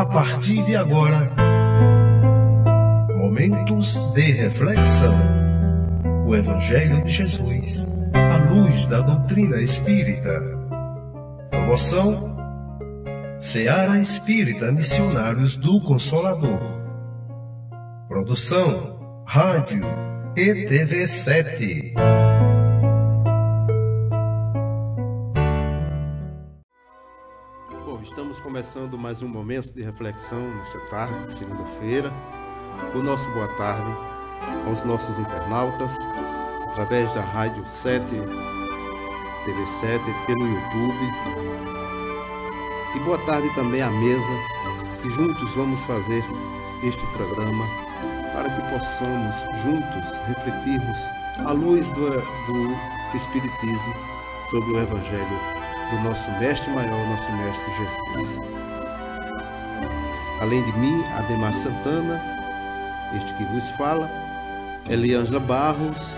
partir de agora, momentos de reflexão. O Evangelho de Jesus, à luz da doutrina espírita. Promoção: Seara Espírita Missionários do Consolador. Produção: Rádio ETV7. Bom, estamos começando mais um momento de reflexão nesta tarde, de segunda-feira. O nosso boa tarde aos nossos internautas, através da Rádio 7, TV7, pelo YouTube. E boa tarde também à mesa, que juntos vamos fazer este programa para que possamos juntos refletirmos à luz do Espiritismo sobre o Evangelho do nosso Mestre Maior, nosso Mestre Jesus. Além de mim, Ademar Santana, este que vos fala, Eliângela Barros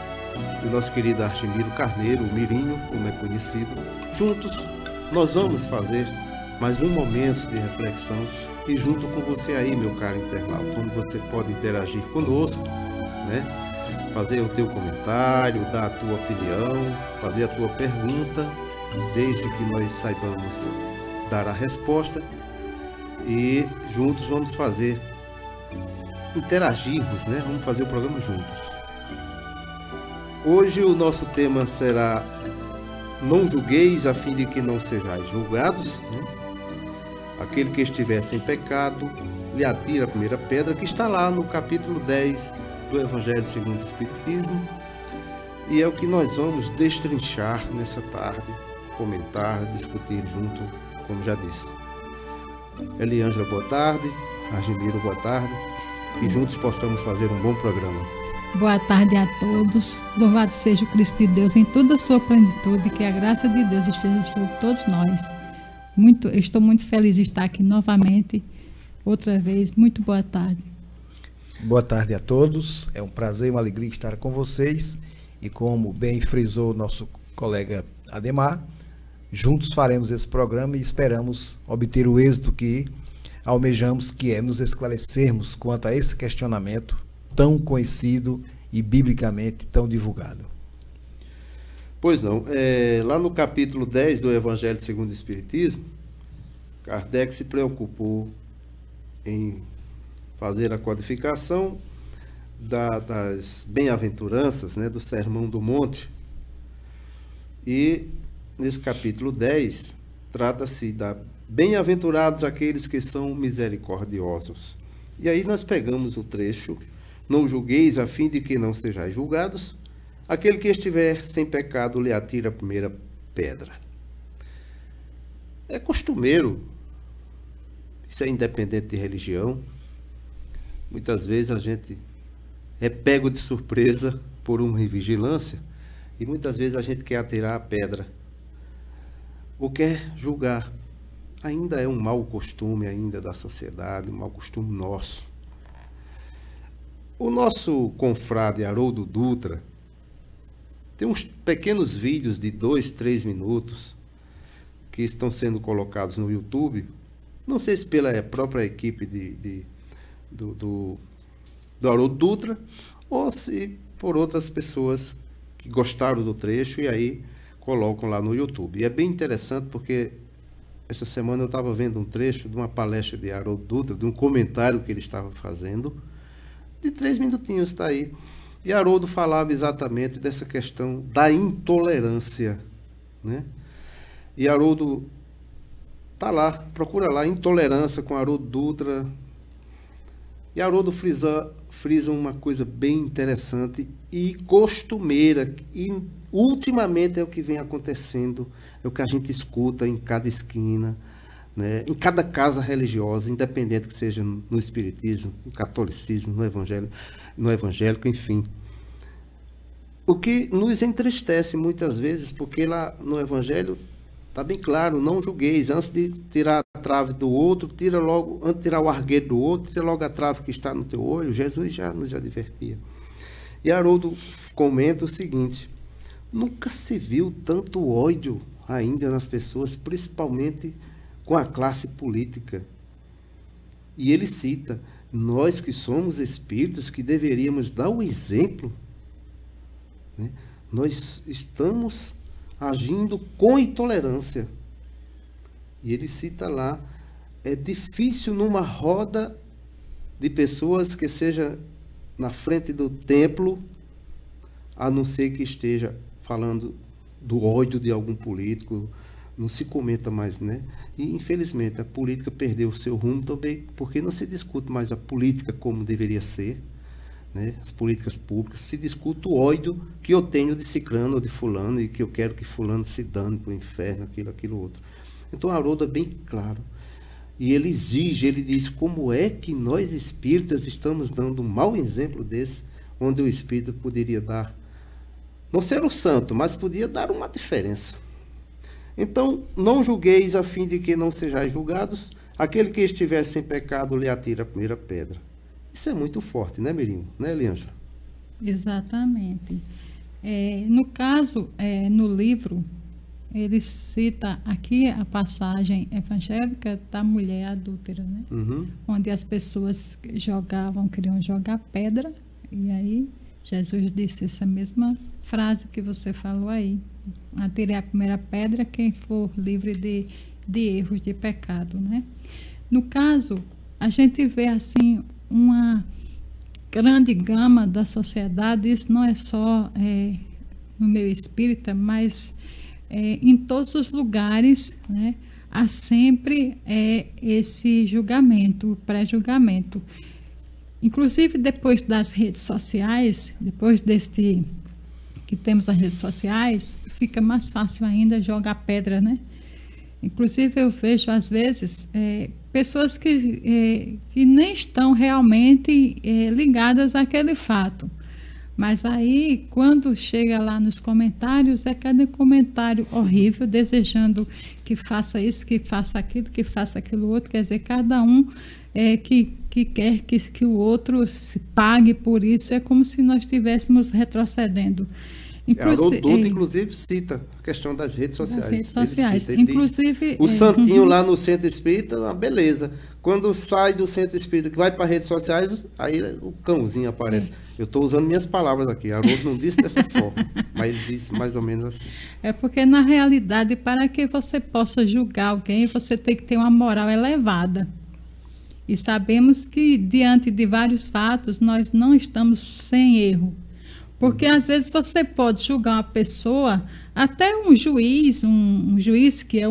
e o nosso querido Argemiro Carneiro, o Mirinho, como é conhecido. Juntos nós vamos fazer mais um momento de reflexão e junto com você aí, meu caro internauta, onde você pode interagir conosco, né? Fazer o teu comentário, dar a tua opinião, fazer a tua pergunta, desde que nós saibamos dar a resposta, e juntos vamos interagirmos, né? Vamos fazer o programa juntos. Hoje o nosso tema será: não julgueis a fim de que não sejais julgados, né? Aquele que estiver sem pecado, lhe atira a primeira pedra, que está lá no capítulo 10 do Evangelho segundo o Espiritismo, e é o que nós vamos destrinchar nessa tarde, comentar, discutir junto, como já disse. Eliângela, boa tarde. Argemiro, boa tarde. Que juntos possamos fazer um bom programa. Boa tarde a todos. Louvado seja o Cristo de Deus em toda a sua plenitude, que a graça de Deus esteja sobre todos nós. Estou muito feliz de estar aqui novamente, outra vez. Muito boa tarde. Boa tarde a todos. É um prazer e uma alegria estar com vocês. E como bem frisou o nosso colega Ademar, juntos faremos esse programa e esperamos obter o êxito que almejamos, que é nos esclarecermos quanto a esse questionamento tão conhecido e biblicamente tão divulgado. Pois não, lá no capítulo 10 do Evangelho segundo o Espiritismo, Kardec se preocupou em fazer a codificação das bem-aventuranças, né, do Sermão do Monte. E nesse capítulo 10 trata-se da bem-aventurados aqueles que são misericordiosos. E aí nós pegamos o trecho: não julgueis a fim de que não sejais julgados, aquele que estiver sem pecado lhe atira a primeira pedra. É costumeiro, isso é independente de religião, muitas vezes a gente é pego de surpresa por uma vigilância e muitas vezes a gente quer atirar a pedra ou quer julgar. Ainda é um mau costume ainda da sociedade, um mau costume nosso. O nosso confrade Haroldo Dutra tem uns pequenos vídeos de 2, 3 minutos que estão sendo colocados no YouTube. Não sei se pela própria equipe do Haroldo Dutra ou se por outras pessoas que gostaram do trecho e aí colocam lá no YouTube. E é bem interessante porque esta semana eu estava vendo um trecho de uma palestra de Haroldo Dutra, de um comentário que ele estava fazendo, de 3 minutinhos, está aí. E Haroldo falava exatamente dessa questão da intolerância, né? E Haroldo está lá, procura lá, Intolerância com Haroldo Dutra. E Haroldo frisa uma coisa bem interessante e costumeira, e ultimamente é o que vem acontecendo, é o que a gente escuta em cada esquina, né? Em cada casa religiosa, independente que seja no Espiritismo, no Catolicismo, no Evangélico, enfim. O que nos entristece muitas vezes, porque lá no Evangelho está bem claro: não julgueis, antes de tirar a trave do outro, antes de tirar o argueiro do outro, tira logo a trave que está no teu olho. Jesus já nos advertia. E Haroldo comenta o seguinte: nunca se viu tanto ódio ainda nas pessoas, principalmente com a classe política. E ele cita, nós que somos espíritas, que deveríamos dar o exemplo, né? Nós estamos agindo com intolerância. E ele cita lá, é difícil numa roda de pessoas que seja na frente do templo, a não ser que esteja falando do ódio de algum político, não se comenta mais, né? E, infelizmente, a política perdeu o seu rumo também, porque não se discute mais a política como deveria ser, né? As políticas públicas, se discute o ódio que eu tenho de ciclano ou de fulano, e que eu quero que fulano se dane para o inferno, aquilo outro. Então, Haroldo é bem claro. E ele exige, ele diz, como é que nós espíritas estamos dando um mau exemplo desse, onde o espírita poderia dar, não ser o santo, mas podia dar uma diferença. Então, não julgueis a fim de que não sejais julgados. Aquele que estiver sem pecado, lhe atira a primeira pedra. Isso é muito forte, né, Mirinho? Né, Eliângela? Exatamente. No caso, no livro, ele cita aqui a passagem evangélica da mulher adúltera, né? Uhum. Onde as pessoas queriam jogar pedra, e aí Jesus disse essa mesma frase que você falou aí. Atirei a primeira pedra quem for livre de erros, de pecado, né? No caso, a gente vê assim uma grande gama da sociedade. Isso não é só no meio espírita, mas em todos os lugares, né, há sempre esse julgamento, pré-julgamento. Inclusive, depois das redes sociais, depois que temos as redes sociais, fica mais fácil ainda jogar pedra, né? Inclusive, eu vejo, às vezes, pessoas que nem estão realmente ligadas àquele fato. Mas aí, quando chega lá nos comentários, é cada comentário horrível, desejando que faça isso, que faça aquilo outro. Quer dizer, cada um que quer que o outro se pague por isso. É como se nós estivéssemos retrocedendo. Haroldo, inclusive, cita a questão das redes sociais. Das redes sociais. Ele Inclusive, diz, o santinho lá no centro espírita, uma beleza. Quando sai do centro espírita, que vai para as redes sociais, aí o cãozinho aparece. Eu estou usando minhas palavras aqui. Haroldo não disse dessa forma, mas ele disse mais ou menos assim. É porque, na realidade, para que você possa julgar alguém, você tem que ter uma moral elevada. E sabemos que, diante de vários fatos, nós não estamos sem erro. Porque, às vezes, você pode julgar uma pessoa, até um juiz que é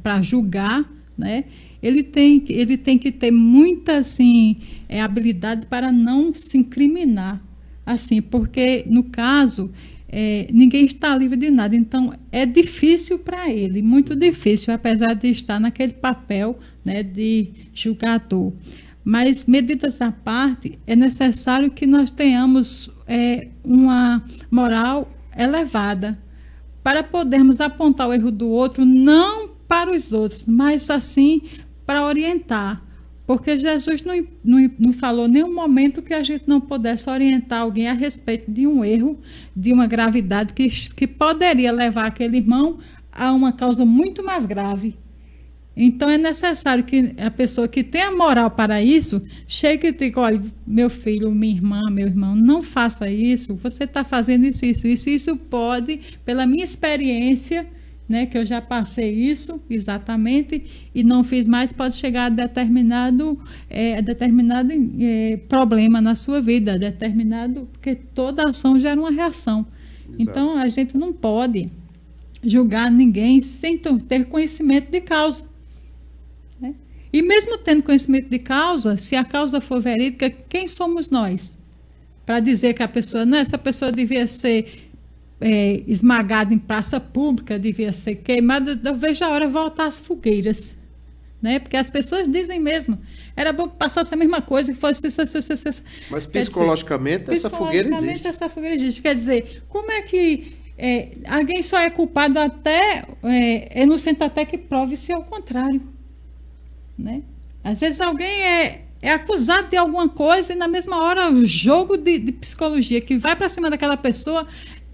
para julgar, né? Ele tem que ter muita, assim, habilidade para não se incriminar, assim, porque, no caso, ninguém está livre de nada. Então, é difícil para ele, muito difícil, apesar de estar naquele papel, né, de julgador. Mas, medidas à parte, é necessário que nós tenhamos uma moral elevada para podermos apontar o erro do outro, não para os outros, mas assim para orientar. Porque Jesus não falou em nenhum momento que a gente não pudesse orientar alguém a respeito de um erro, de uma gravidade que poderia levar aquele irmão a uma causa muito mais grave. Então, é necessário que a pessoa que tem a moral para isso chegue e diga, olha, meu filho, minha irmã, meu irmão, não faça isso, você está fazendo isso pode, pela minha experiência, né, que eu já passei isso exatamente e não fiz mais, pode chegar a determinado problema na sua vida, porque toda ação gera uma reação. Exato. Então, a gente não pode julgar ninguém sem ter conhecimento de causa. E mesmo tendo conhecimento de causa, se a causa for verídica, quem somos nós? Para dizer que essa pessoa devia ser esmagada em praça pública, devia ser queimada, eu vejo a hora voltar às fogueiras. Né? Porque as pessoas dizem mesmo, era bom que passasse a mesma coisa, que fosse isso. Mas psicologicamente essa fogueira existe. Quer dizer, como é que alguém só é culpado é inocente até que prove-se ao contrário? Né? Às vezes alguém é acusado de alguma coisa e na mesma hora o jogo de psicologia que vai para cima daquela pessoa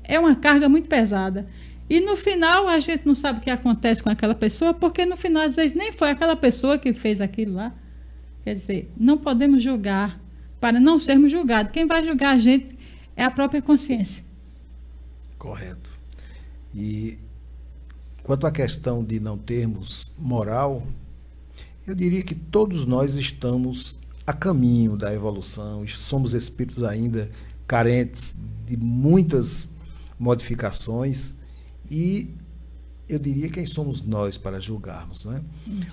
é uma carga muito pesada. E no final a gente não sabe o que acontece com aquela pessoa, porque no final às vezes nem foi aquela pessoa que fez aquilo lá. Quer dizer, não podemos julgar para não sermos julgados. Quem vai julgar a gente é a própria consciência. Correto. E quanto à questão de não termos moral, eu diria que todos nós estamos a caminho da evolução, somos espíritos ainda carentes de muitas modificações e eu diria quem somos nós para julgarmos, né?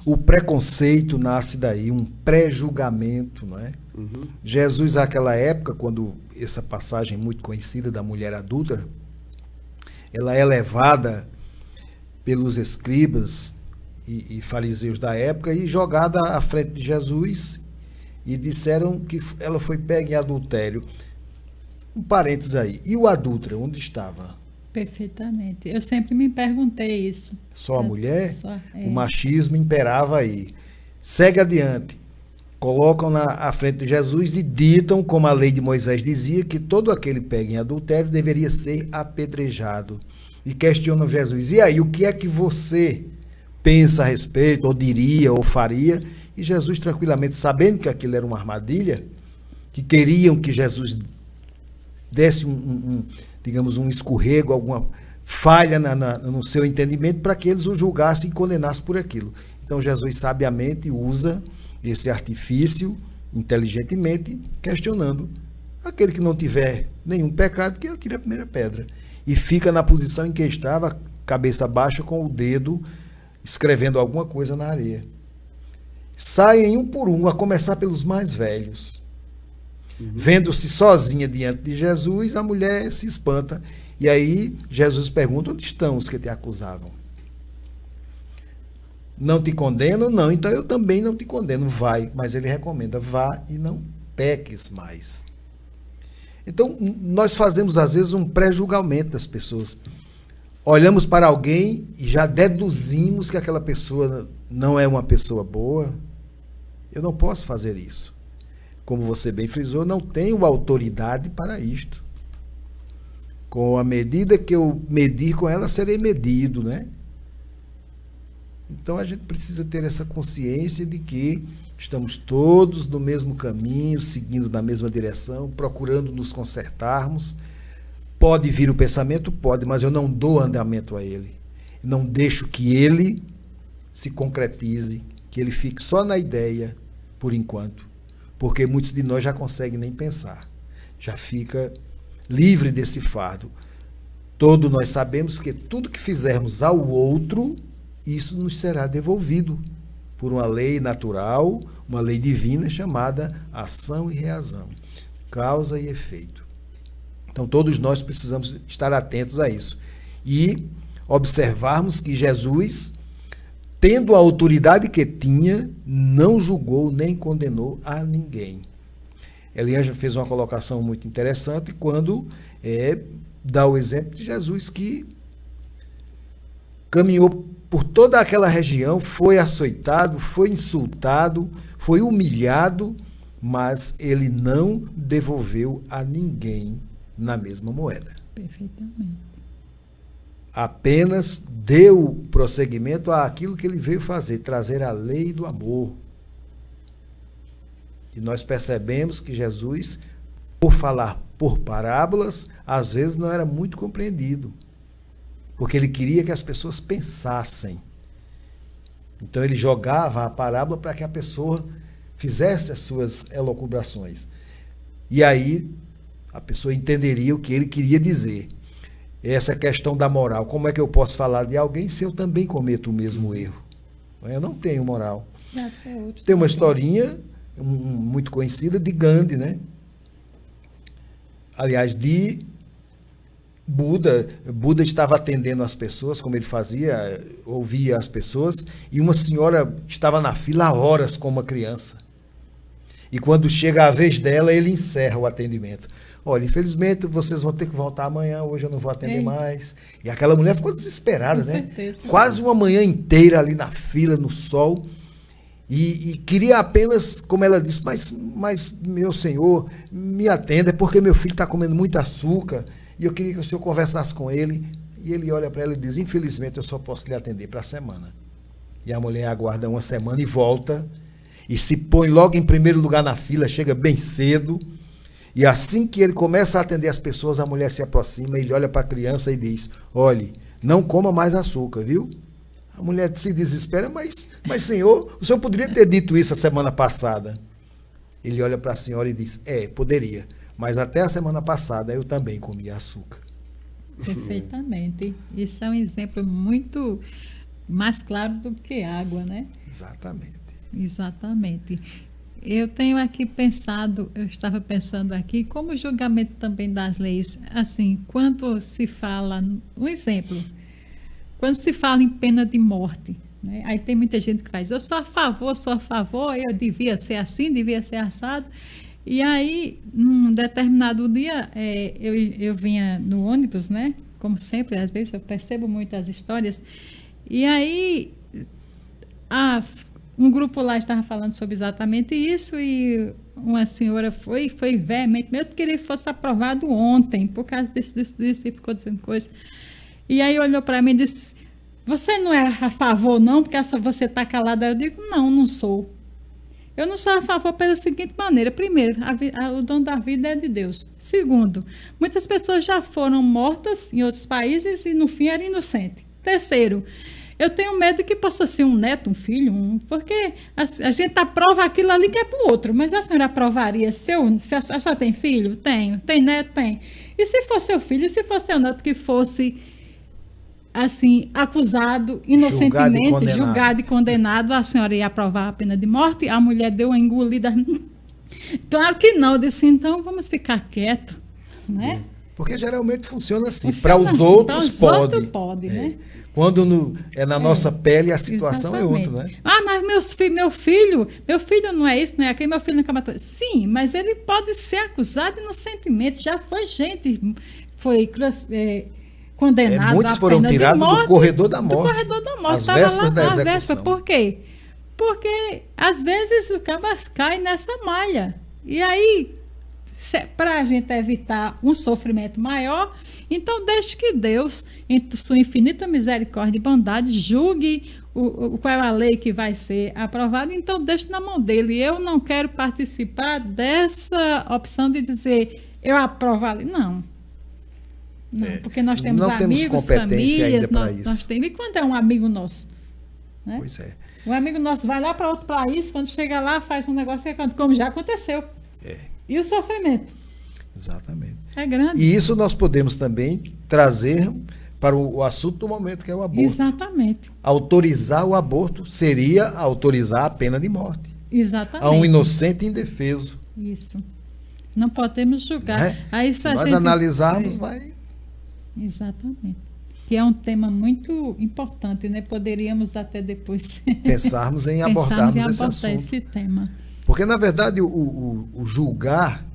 O preconceito nasce daí, um pré-julgamento, não é? Uhum. Jesus, naquela época, quando essa passagem muito conhecida da mulher adúltera, ela é levada pelos escribas e fariseus da época e jogada à frente de Jesus e disseram que ela foi pega em adultério. Um parênteses aí. E o adúltero, onde estava? Perfeitamente. Eu sempre me perguntei isso. Só a mulher? É. O machismo imperava aí. Segue adiante. Colocam à frente de Jesus e ditam, como a lei de Moisés dizia, que todo aquele pego em adultério deveria ser apedrejado. E questionam Jesus. E aí, o que é que você pensa a respeito, ou diria, ou faria? E Jesus, tranquilamente, sabendo que aquilo era uma armadilha, que queriam que Jesus desse digamos, um escorrego, alguma falha no seu entendimento, para que eles o julgassem e condenassem por aquilo. Então, Jesus sabiamente usa esse artifício, inteligentemente, questionando aquele que não tiver nenhum pecado, que ele tire a primeira pedra. E fica na posição em que estava, cabeça baixa, com o dedo, escrevendo alguma coisa na areia. Saem um por um, a começar pelos mais velhos. Vendo-se sozinha diante de Jesus, a mulher se espanta. E aí Jesus pergunta, onde estão os que te acusavam? Não te condenam? Não, então eu também não te condeno. Vai, mas ele recomenda, vá e não peques mais. Então, nós fazemos às vezes um pré-julgamento das pessoas. Olhamos para alguém e já deduzimos que aquela pessoa não é uma pessoa boa. Eu não posso fazer isso. Como você bem frisou, não tenho autoridade para isto. Com a medida que eu medir com ela, serei medido, né? Então a gente precisa ter essa consciência de que estamos todos no mesmo caminho, seguindo na mesma direção, procurando nos consertarmos. Pode vir o pensamento? Pode, mas eu não dou andamento a ele. Não deixo que ele se concretize, que ele fique só na ideia, por enquanto. Porque muitos de nós já conseguem nem pensar. Já fica livre desse fardo. Todos nós sabemos que tudo que fizermos ao outro, isso nos será devolvido por uma lei natural, uma lei divina chamada ação e reação, causa e efeito. Então todos nós precisamos estar atentos a isso e observarmos que Jesus, tendo a autoridade que tinha, não julgou nem condenou a ninguém. Eliângela fez uma colocação muito interessante quando dá o exemplo de Jesus que caminhou por toda aquela região, foi açoitado, foi insultado, foi humilhado, mas ele não devolveu a ninguém na mesma moeda. Perfeitamente. Apenas deu prosseguimento àquilo que ele veio fazer, trazer a lei do amor. E nós percebemos que Jesus, por falar por parábolas, às vezes não era muito compreendido, porque ele queria que as pessoas pensassem. Então ele jogava a parábola para que a pessoa fizesse as suas elucubrações. E aí a pessoa entenderia o que ele queria dizer. Essa questão da moral. Como é que eu posso falar de alguém se eu também cometo o mesmo erro? Eu não tenho moral. Tem uma historinha muito conhecida de Gandhi, né? Aliás, de Buda. Buda estava atendendo as pessoas, como ele fazia, ouvia as pessoas, e uma senhora estava na fila há horas com uma criança. E quando chega a vez dela, ele encerra o atendimento. Olha, infelizmente vocês vão ter que voltar amanhã, hoje eu não vou atender mais. E aquela mulher ficou desesperada, né? Certeza. Quase uma manhã inteira ali na fila, no sol. E queria apenas, como ela disse, mas meu senhor, me atenda, porque meu filho está comendo muito açúcar e eu queria que o senhor conversasse com ele. E ele olha para ela e diz, infelizmente eu só posso lhe atender para a semana. E a mulher aguarda uma semana e volta. e se põe logo em primeiro lugar na fila, chega bem cedo. E assim que ele começa a atender as pessoas, a mulher se aproxima, ele olha para a criança e diz: olhe, não coma mais açúcar, viu? A mulher se desespera, mas senhor, o senhor poderia ter dito isso a semana passada. Ele olha para a senhora e diz: poderia, mas até a semana passada eu também comia açúcar. Perfeitamente. Isso é um exemplo muito mais claro do que água, né? Exatamente. Exatamente. Eu tenho aqui pensado, eu estava pensando aqui, como o julgamento também das leis, assim, quando se fala, um exemplo, quando se fala em pena de morte, né? Aí tem muita gente que faz, eu sou a favor, eu devia ser assim, devia ser assado. E aí, num determinado dia, eu vinha no ônibus, né? Como sempre, às vezes eu percebo muitas histórias, e aí um grupo lá estava falando sobre exatamente isso, e uma senhora foi veemente, eu queria que fosse aprovado ontem, por causa disso, e ficou dizendo coisa. E aí olhou para mim e disse: você não é a favor, não, porque você está calada? Eu digo: não sou. Eu não sou a favor pela seguinte maneira: primeiro, o dom da vida é de Deus. Segundo, muitas pessoas já foram mortas em outros países e no fim era inocente. Terceiro, eu tenho medo que possa ser um neto, um filho, porque a gente aprova aquilo ali que é para o outro, mas a senhora aprovaria se a senhora tem filho? Tenho. Tem neto? Tem. E se for seu filho, se for seu neto que fosse, assim, acusado inocentemente, julgado e condenado, a senhora ia aprovar a pena de morte? A mulher deu uma engolida. Claro que não. Eu disse: então vamos ficar quieto, né? Porque geralmente funciona assim. Para os outros pode, né? Quando é na nossa pele, a situação exatamente. É outra, né? Mas meu filho não é isso, não é aquele, meu filho nunca matou. Sim, mas ele pode ser acusado inocentemente. Já foi condenado muitos foram tirados do corredor da morte. Do corredor da morte. Às vésperas da execução. Véspera. Por quê? Porque, às vezes, o cabas cai nessa malha. E aí, para a gente evitar um sofrimento maior, então deixe que Deus, em sua infinita misericórdia e bondade, julgue qual é a lei que vai ser aprovada. Então deixe na mão dele. Eu não quero participar dessa opção de dizer eu aprovo a lei. Não, porque nós temos amigos, famílias, nós temos. E quando é um amigo nosso? Né? Pois é. Um amigo nosso vai lá para outro país, quando chega lá, faz um negócio, como já aconteceu. E o sofrimento? Exatamente. É grande. E isso nós podemos também trazer para o assunto do momento, que é o aborto. Exatamente. Autorizar o aborto seria autorizar a pena de morte. Exatamente. A um inocente indefeso. Isso. Não podemos julgar. Aí, se nós analisarmos, vai... Exatamente. Que é um tema muito importante, né? Poderíamos até depois pensarmos em abordarmos esse assunto. Esse tema. Porque, na verdade, o julgar,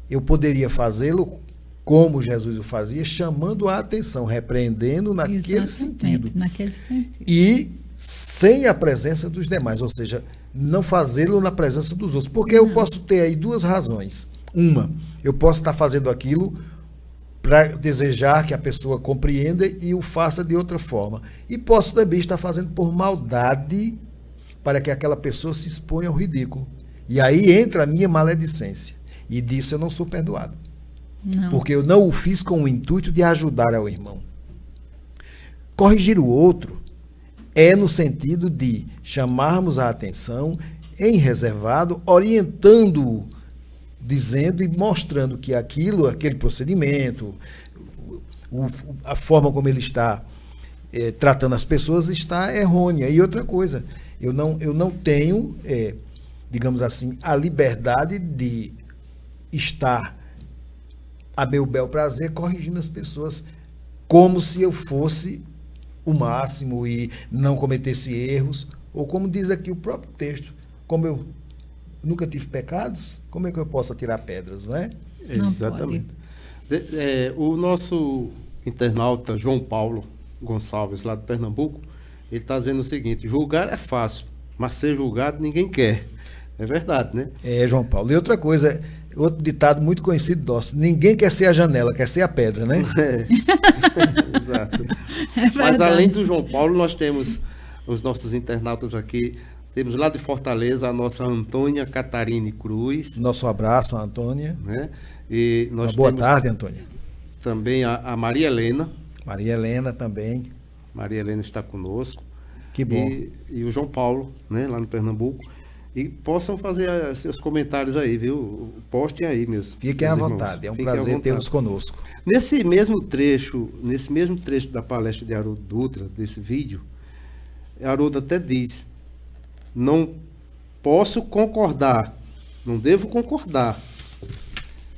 eu poderia fazê-lo como Jesus o fazia, chamando a atenção, repreendendo naquele sentido. E sem a presença dos demais, ou seja, não fazê-lo na presença dos outros. Porque eu posso ter aí duas razões. Uma, eu posso estar fazendo aquilo para desejar que a pessoa compreenda e o faça de outra forma. E posso também estar fazendo por maldade, para que aquela pessoa se exponha ao ridículo. E aí entra a minha maledicência. E disso eu não sou perdoado. Não. Porque eu não o fiz com o intuito de ajudar ao irmão. Corrigir o outro é no sentido de chamarmos a atenção em reservado, orientando-o, dizendo e mostrando que aquele procedimento, a forma como ele está tratando as pessoas está errônea. E outra coisa, eu não tenho, digamos assim, a liberdade de estar a meu bel prazer corrigindo as pessoas como se eu fosse o máximo e não cometesse erros, ou como diz aqui o próprio texto, como eu nunca tive pecados, como é que eu posso atirar pedras, não é? Exatamente. O nosso internauta João Paulo Gonçalves, lá de Pernambuco, ele está dizendo o seguinte: julgar é fácil, mas ser julgado ninguém quer. É verdade, né? João Paulo. E outra coisa, outro ditado muito conhecido nosso: ninguém quer ser a janela, quer ser a pedra, né? Exato. Mas além do João Paulo, nós temos os nossos internautas aqui Temos lá de Fortaleza a nossa Antônia Catarine Cruz, Nosso abraço, Antônia. né? E nós Boa temos tarde, Antônia. também a Maria Helena. Maria Helena também. Maria Helena está conosco. Que bom. E o João Paulo, né, lá no Pernambuco. E possam fazer seus comentários aí, viu? Postem aí, meus Fiquem à irmãos. vontade, é um Fiquem à prazer vontade. tê-los conosco. Nesse mesmo trecho da palestra de Haroldo Dutra, desse vídeo, Haroldo até diz: não posso concordar, não devo concordar,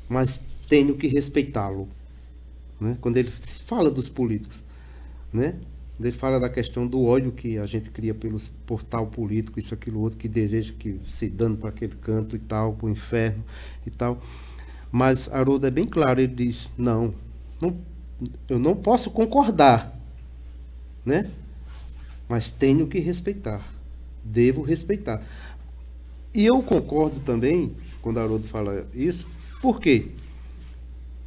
mas tenho que respeitá-lo. Né? Quando ele fala dos políticos, né? Ele fala da questão do ódio que a gente cria por tal político, isso, aquilo, outro, que deseja que se dane para aquele canto e tal, para o inferno e tal. Mas Haroldo é bem claro, ele diz, não, eu não posso concordar, né? Mas tenho que respeitar, devo respeitar. E eu concordo também, quando Haroldo fala isso, por quê?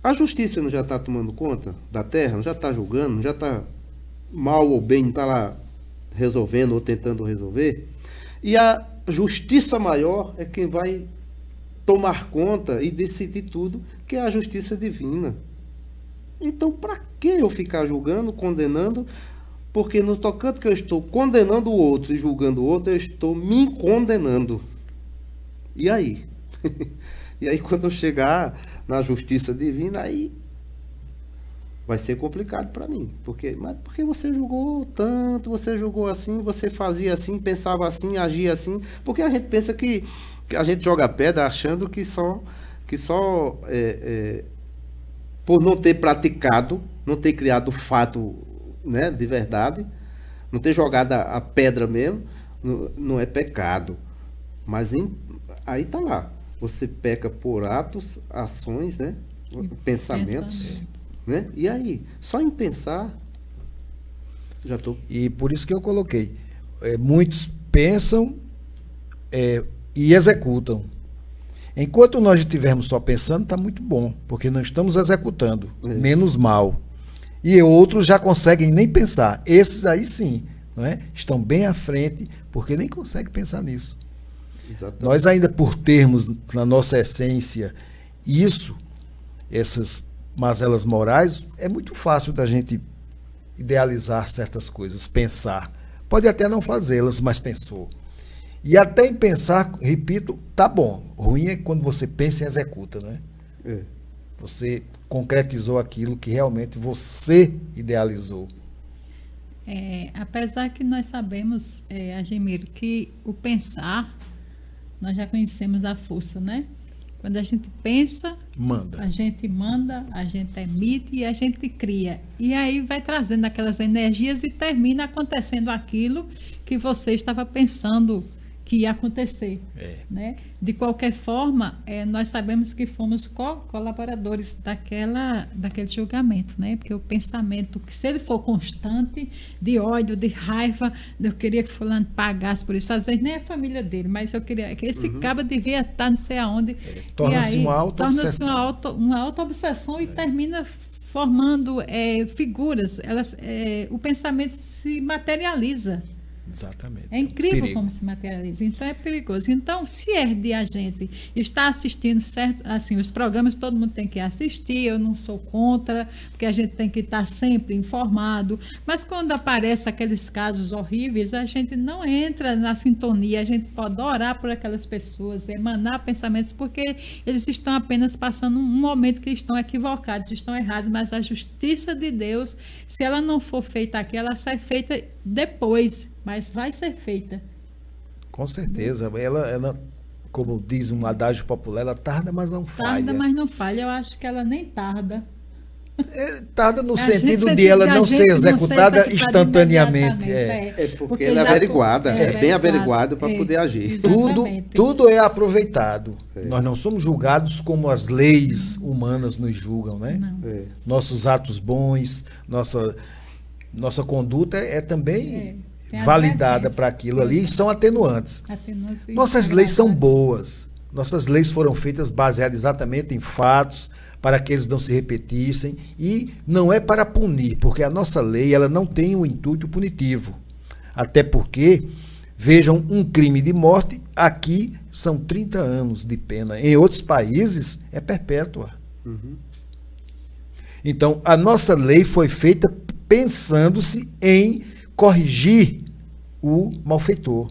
A justiça não já está tomando conta da terra, não já está julgando, não já está mal ou bem, não está lá resolvendo ou tentando resolver, e a justiça maior é quem vai tomar conta e decidir tudo, que é a justiça divina. Então, para que eu ficar julgando, condenando? Porque no tocante que eu estou condenando o outro e julgando o outro, eu estou me condenando. E aí? E aí, quando eu chegar na justiça divina, aí vai ser complicado para mim. Mas porque você julgou tanto, você julgou assim, você fazia assim, pensava assim, agia assim? Porque a gente pensa que a gente joga pedra achando que só por não ter praticado, não ter criado o fato, né, de verdade, não ter jogado a pedra mesmo, não é pecado. Mas aí tá lá. Você peca por atos, ações, né? Pensamentos. Né? E aí? Só em pensar, já estou. E por isso que eu coloquei. Muitos pensam e executam. Enquanto nós estivermos só pensando, está muito bom, porque não estamos executando, menos mal. E outros já conseguem nem pensar. Esses aí sim, não é? Estão bem à frente, porque nem conseguem pensar nisso. Exatamente. Nós ainda por termos na nossa essência essas mazelas morais, é muito fácil da gente idealizar certas coisas, pensar. Pode até não fazê-las, mas pensou. E até em pensar, repito, tá bom. Ruim é quando você pensa e executa, né? Você concretizou aquilo que realmente você idealizou. Apesar que nós sabemos, Agemiro, que o pensar, nós já conhecemos a força, né? Quando a gente pensa, a gente manda, a gente emite e a gente cria. E aí vai trazendo aquelas energias e termina acontecendo aquilo que você estava pensando que ia acontecer. Né? De qualquer forma, nós sabemos que fomos colaboradores daquele julgamento, né? Porque o pensamento, se ele for constante, de ódio, de raiva, eu queria que fulano pagasse por isso, às vezes nem a família dele, mas eu queria que esse cabo devia estar não sei aonde. Torna-se uma auto-obsessão. Uma auto-obsessão e termina formando figuras. O pensamento se materializa. Exatamente. É incrível como se materializa. Então é perigoso. Então, se é de a gente estar assistindo certo, assim, os programas todo mundo tem que assistir, eu não sou contra, porque a gente tem que estar sempre informado. Mas quando aparecem aqueles casos horríveis, a gente não entra na sintonia, a gente pode orar por aquelas pessoas, emanar pensamentos, porque eles estão apenas passando um momento que estão equivocados, estão errados, mas a justiça de Deus, se ela não for feita aqui, ela sai feita depois, mas vai ser feita. Com certeza. Ela, como diz um adágio popular, ela tarda, mas não falha. Tarda, mas não falha. Eu acho que ela nem tarda. Tarda no sentido de ela não ser executada instantaneamente. Porque ela é averiguada, bem averiguada para poder agir. Tudo é aproveitado. Nós não somos julgados como as leis humanas nos julgam, né? Nossos atos bons, nossa conduta é também validada para aquilo ali, e são atenuantes. Nossas leis são boas. Nossas leis foram feitas baseadas exatamente em fatos, para que eles não se repetissem, e não é para punir, porque a nossa lei ela não tem um intuito punitivo. Até porque Vejam, um crime de morte, aqui são 30 anos de pena. Em outros países, é perpétua. Então, a nossa lei foi feita pensando-se em corrigir o malfeitor.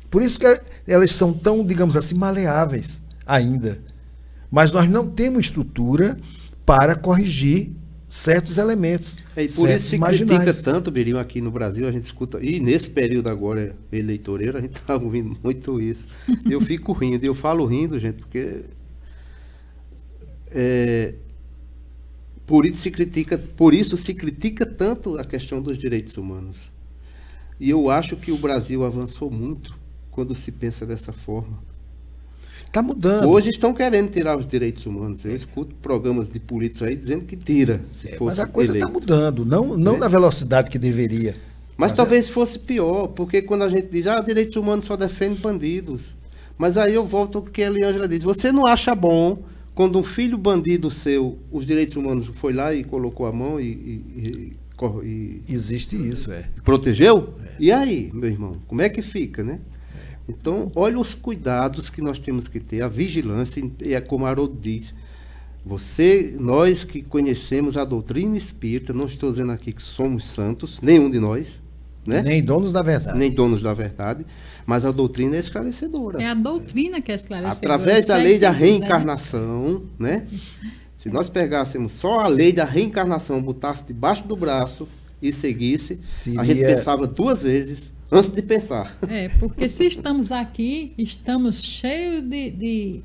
Por isso que elas são tão, digamos assim, maleáveis ainda. Mas nós não temos estrutura para corrigir certos elementos. E por isso se critica tanto, Birinho, aqui no Brasil, a gente escuta, e nesse período agora eleitoreiro, a gente está ouvindo muito isso. Eu fico rindo, eu falo rindo, gente, porque por isso se critica tanto a questão dos direitos humanos. E eu acho que o Brasil avançou muito quando se pensa dessa forma. Está mudando. Hoje estão querendo tirar os direitos humanos. Eu escuto programas de políticos aí dizendo que tira, se fosse mas a coisa está mudando, não na velocidade que deveria. Mas talvez fosse pior, porque quando a gente diz, direitos humanos só defende bandidos. Mas aí eu volto ao que a Eliângela diz. Você não acha bom quando um filho bandido seu, os direitos humanos foi lá e colocou a mão e existe isso, protegeu? E aí, meu irmão, como é que fica, né? Então, olha os cuidados que nós temos que ter, a vigilância, e é como Haroldo diz, nós que conhecemos a doutrina espírita, não estou dizendo aqui que somos santos, nenhum de nós, né? Nem donos da verdade. Nem donos da verdade, mas a doutrina é esclarecedora. É a doutrina que é esclarecedora. Através da lei da reencarnação, né? Se nós pegássemos só a lei da reencarnação, botasse debaixo do braço e seguisse, a gente pensava duas vezes antes de pensar. Porque se estamos aqui, estamos cheios de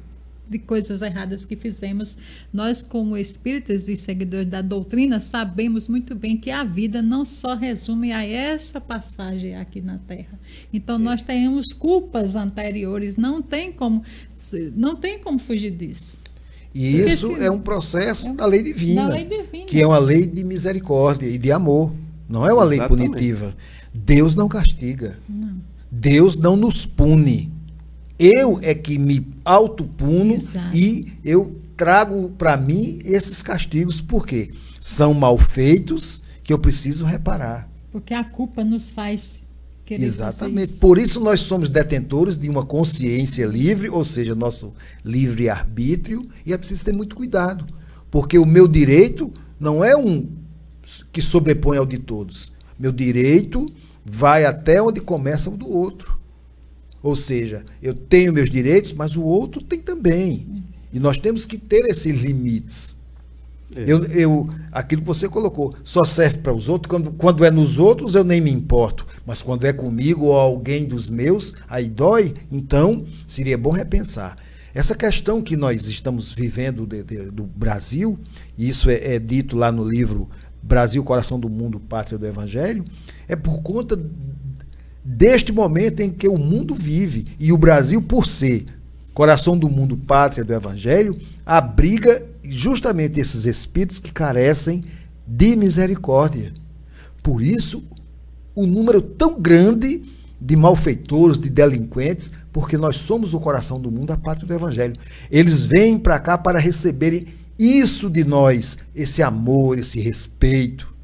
coisas erradas que fizemos. Nós, como espíritas e seguidores da doutrina, sabemos muito bem que a vida não só resume a essa passagem aqui na Terra. Então, nós temos culpas anteriores, não tem como fugir disso. E porque isso é um processo da lei divina, que é uma lei de misericórdia e de amor. Não é uma lei punitiva. Deus não castiga. Não. Deus não nos pune. Eu é que me autopuno. Exato. E eu trago para mim esses castigos. Por quê? São malfeitos que eu preciso reparar. Porque a culpa nos faz querer Exatamente. fazer isso. Por isso nós somos detentores de uma consciência livre, ou seja, nosso livre-arbítrio, e é preciso ter muito cuidado. Porque o meu direito não é um que sobrepõe ao de todos. Meu direito vai até onde começa o do outro. Ou seja, eu tenho meus direitos, mas o outro tem também. E nós temos que ter esses limites. Aquilo que você colocou, só serve para os outros. Quando é nos outros, eu nem me importo. Mas quando é comigo ou alguém dos meus, aí dói. Então, seria bom repensar. Essa questão que nós estamos vivendo do Brasil, e isso é dito lá no livro Brasil, Coração do Mundo, Pátria do Evangelho, é por conta deste momento em que o mundo vive. E o Brasil, por ser Coração do Mundo, Pátria do Evangelho, abriga justamente esses espíritos que carecem de misericórdia. Por isso, o número tão grande de malfeitores, de delinquentes, porque nós somos o coração do mundo, a pátria do Evangelho. Eles vêm para cá para receberem isso de nós, esse amor, esse respeito.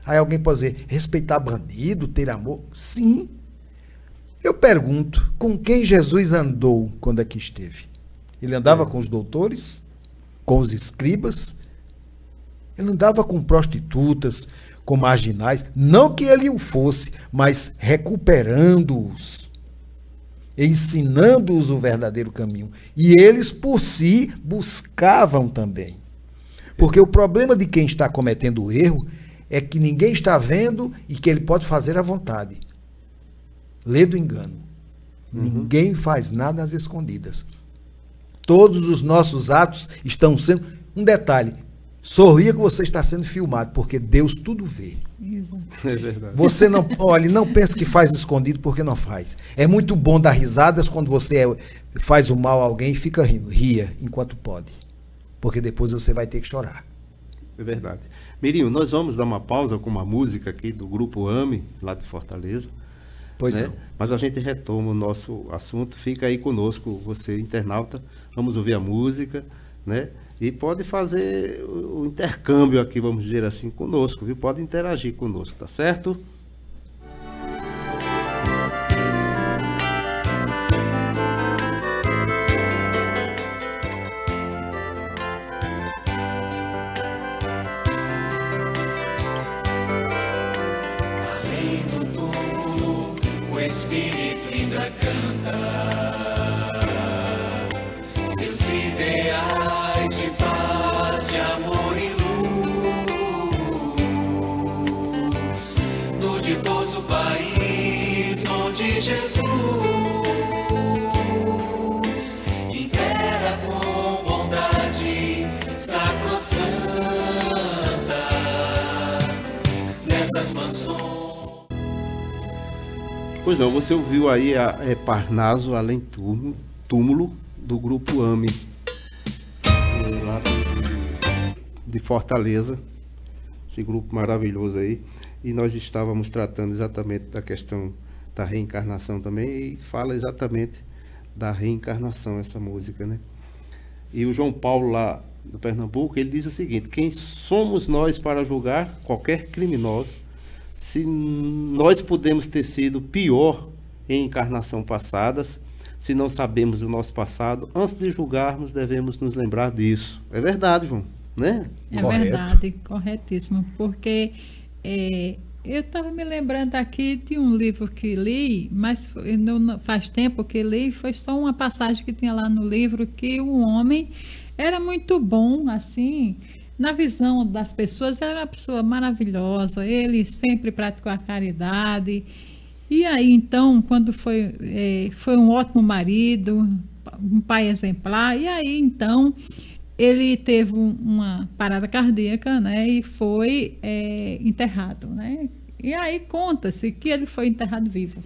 Aí alguém pode dizer, respeitar bandido, ter amor? Sim. Eu pergunto, com quem Jesus andou quando aqui esteve? Ele andava com os doutores? Com os escribas? Ele andava com prostitutas, com marginais? Não que ele o fosse, mas recuperando-os, ensinando-os o verdadeiro caminho. E eles, por si, buscavam também. Porque o problema de quem está cometendo o erro é que ninguém está vendo e que ele pode fazer à vontade. Lê do engano. Ninguém faz nada às escondidas. Todos os nossos atos estão sendo... Um detalhe, sorria que você está sendo filmado, porque Deus tudo vê. Exato. É verdade. Você não, olha, não pense que faz escondido, porque não faz. É muito bom dar risadas quando você faz o mal a alguém e fica rindo. Ria enquanto pode, porque depois você vai ter que chorar. É verdade. Mirinho, nós vamos dar uma pausa com uma música aqui do grupo AME, lá de Fortaleza. Pois né? não. Mas a gente retoma o nosso assunto. Fica aí conosco, você internauta. Vamos ouvir a música, né? E pode fazer o intercâmbio aqui, vamos dizer assim, conosco, viu? Pode interagir conosco, tá certo? espírito ainda canta seus ideais de paz, de amor e luz, no ditoso país onde Jesus impera com bondade sacrossanta nessas mansões. Pois não, você ouviu aí Parnaso Além Túmulo, do grupo AME, lá de Fortaleza, esse grupo maravilhoso aí. E nós estávamos tratando exatamente da questão da reencarnação também, e fala exatamente da reencarnação essa música, né? E o João Paulo, lá do Pernambuco, ele diz o seguinte: quem somos nós para julgar qualquer criminoso, se nós podemos ter sido pior em encarnação passadas, se não sabemos do nosso passado, antes de julgarmos devemos nos lembrar disso. É verdade, João, né? É Correto. verdade, corretíssimo, porque eu estava me lembrando aqui de um livro que li, mas não faz tempo que li, foi só uma passagem que tinha lá no livro, que o homem era muito bom, assim, na visão das pessoas, era uma pessoa maravilhosa, ele sempre praticou a caridade, e aí então, quando foi um ótimo marido, um pai exemplar, e aí então ele teve uma parada cardíaca, né, e foi enterrado, né, e aí conta-se que ele foi enterrado vivo.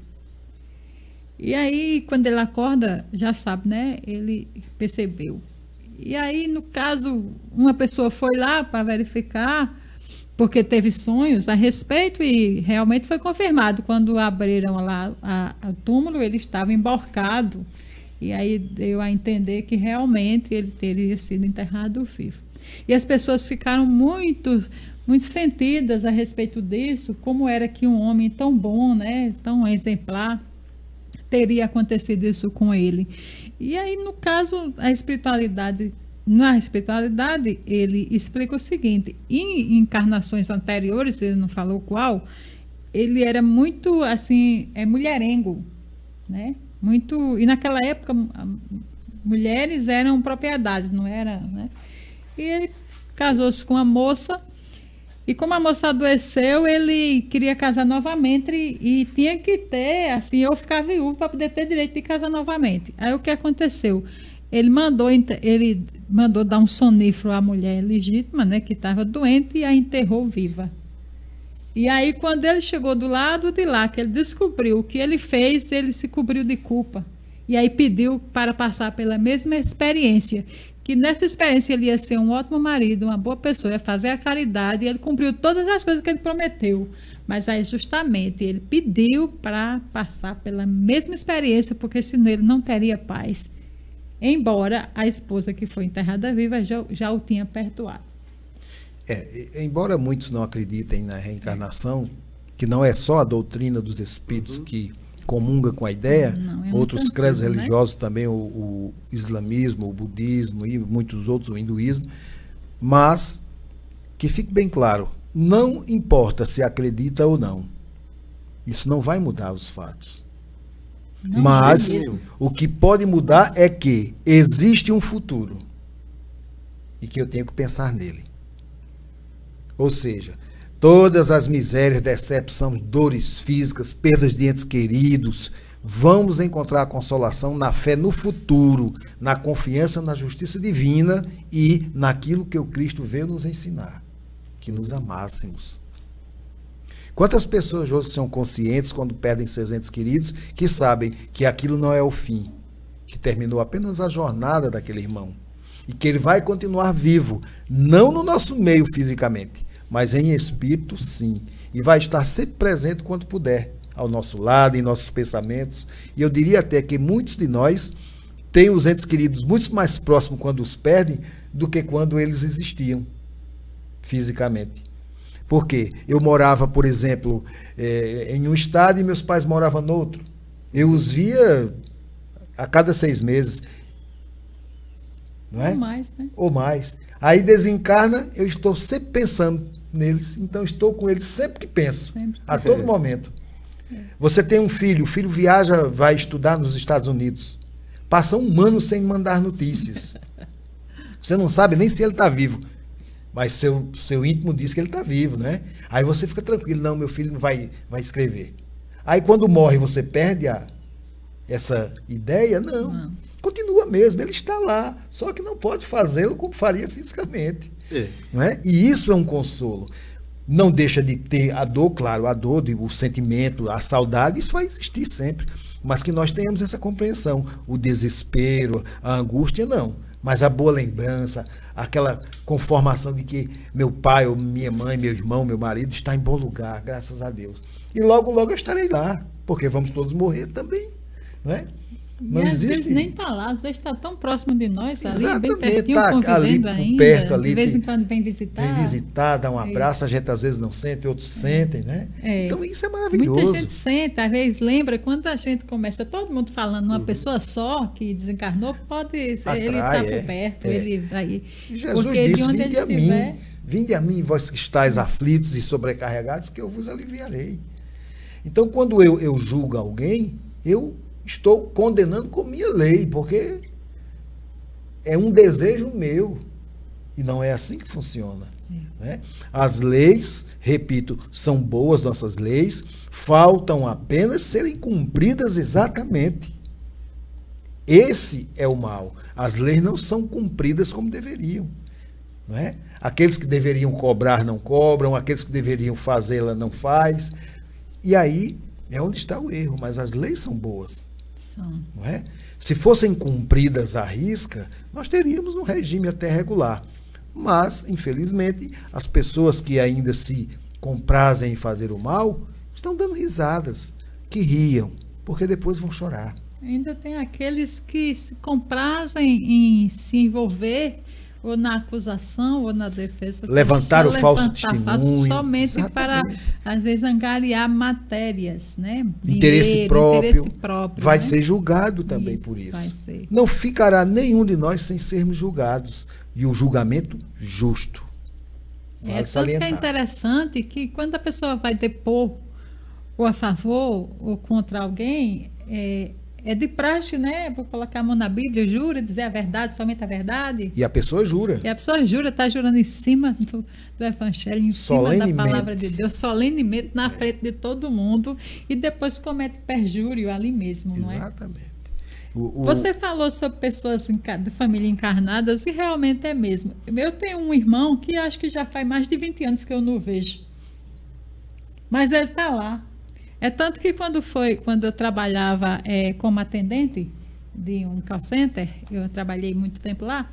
E aí, quando ele acorda, já sabe, né, ele percebeu. E aí, no caso, uma pessoa foi lá para verificar, porque teve sonhos a respeito, e realmente foi confirmado. Quando abriram lá o túmulo, ele estava emborcado. E aí deu a entender que realmente ele teria sido enterrado vivo. E as pessoas ficaram muito sentidas a respeito disso, como era que um homem tão bom, né, tão exemplar, teria acontecido isso com ele. E aí, no caso, na espiritualidade, ele explica o seguinte: em encarnações anteriores, ele não falou qual, ele era muito, assim, mulherengo, né? Muito, e naquela época, mulheres eram propriedades, não era, né? E ele casou-se com uma moça, e como a moça adoeceu, ele queria casar novamente e tinha que ter, assim, ou ficar viúvo para poder ter direito de casar novamente. Aí o que aconteceu? Ele mandou dar um sonífero à mulher legítima, né, que estava doente, e a enterrou viva. E aí, quando ele chegou do lado de lá, que ele descobriu o que ele fez, ele se cobriu de culpa. E aí pediu para passar pela mesma experiência, que nessa experiência ele ia ser um ótimo marido, uma boa pessoa, ia fazer a caridade, e ele cumpriu todas as coisas que ele prometeu. Mas aí, justamente, ele pediu para passar pela mesma experiência, porque senão ele não teria paz. Embora a esposa que foi enterrada viva já o tinha perdoado. Embora muitos não acreditem na reencarnação, que não é só a doutrina dos espíritos que comunga com a ideia, outros credos religiosos, né? Também o islamismo, o budismo e muitos outros, o hinduísmo, mas que fique bem claro, não importa se acredita ou não, isso não vai mudar os fatos. Não, mas o que pode mudar é que existe um futuro e que eu tenho que pensar nele. Ou seja, todas as misérias, decepção, dores físicas, perdas de entes queridos, vamos encontrar a consolação na fé no futuro, na confiança na justiça divina e naquilo que o Cristo veio nos ensinar, que nos amássemos. Quantas pessoas hoje são conscientes quando perdem seus entes queridos, que sabem que aquilo não é o fim, que terminou apenas a jornada daquele irmão e que ele vai continuar vivo, não no nosso meio fisicamente, mas em espírito, sim, e vai estar sempre presente quando puder, ao nosso lado, em nossos pensamentos. E eu diria até que muitos de nós têm os entes queridos muito mais próximos quando os perdem do que quando eles existiam fisicamente. Porque eu morava, por exemplo, em um estado e meus pais moravam no outro. Eu os via a cada 6 meses. Não é? Ou mais, né? Ou mais. Aí desencarna, eu estou sempre pensando neles. Então estou com eles sempre que penso. Sempre. A todo momento. Você tem um filho, o filho viaja, vai estudar nos Estados Unidos. Passa um ano sem mandar notícias. Você não sabe nem se ele está vivo. Mas seu íntimo diz que ele está vivo, né? Aí você fica tranquilo, não, meu filho não vai escrever. Aí quando morre, você perde essa ideia? Não. Continua mesmo, ele está lá. Só que não pode fazê-lo como faria fisicamente. Não é? E isso é um consolo. Não deixa de ter a dor, claro, a dor, o sentimento, a saudade, isso vai existir sempre. Mas que nós tenhamos essa compreensão. O desespero, a angústia, não. Mas a boa lembrança, aquela conformação de que meu pai, ou minha mãe, meu irmão, meu marido está em bom lugar, graças a Deus. E logo, logo eu estarei lá, porque vamos todos morrer também, não é? Não e às existe... vezes nem está lá, às vezes está tão próximo de nós, ali, Exatamente, bem pertinho, tá convivendo ali ainda. perto, ali, de vez em quando vem visitar. Vem visitar, dá um abraço, a gente às vezes não sente, outros sentem, né? Então isso é maravilhoso. Muita gente sente, às vezes lembra, quando a gente começa, todo mundo falando, uma pessoa só que desencarnou, pode ser, ele está por perto, ele vai... E Jesus disse, vinde a mim, vós que estáis aflitos e sobrecarregados, que eu vos aliviarei. Então, quando eu julgo alguém, eu estou condenando com minha lei, porque é um desejo meu. E não é assim que funciona. Né? As leis, repito, são boas nossas leis, faltam apenas serem cumpridas exatamente. Esse é o mal. As leis não são cumpridas como deveriam. Não é? Aqueles que deveriam cobrar não cobram, aqueles que deveriam fazê-la não faz. E aí é onde está o erro, mas as leis são boas. Não é? Se fossem cumpridas à risca, nós teríamos um regime até regular. Mas, infelizmente, as pessoas que ainda se comprazem em fazer o mal estão dando risadas, que riam, porque depois vão chorar. Ainda tem aqueles que se comprazem em se envolver ou na acusação ou na defesa. Levantar o falso testemunho. Somente para, às vezes, angariar matérias, né? Interesse próprio. Vai né? ser julgado também por isso. Vai ser. Não ficará nenhum de nós sem sermos julgados. E o julgamento justo. Vale tanto que é interessante que quando a pessoa vai depor ou a favor ou contra alguém, é de praxe, né? Vou colocar a mão na Bíblia, jura, dizer a verdade, somente a verdade. E a pessoa jura. E a pessoa jura, está jurando em cima do Evangelho, em cima da palavra de Deus, solenemente, na frente de todo mundo, e depois comete perjúrio ali mesmo, não é? Exatamente. Você falou sobre pessoas de família encarnadas, e realmente é mesmo. Eu tenho um irmão que acho que já faz mais de 20 anos que eu não vejo. Mas ele está lá. É tanto que quando eu trabalhava como atendente de um call center, eu trabalhei muito tempo lá,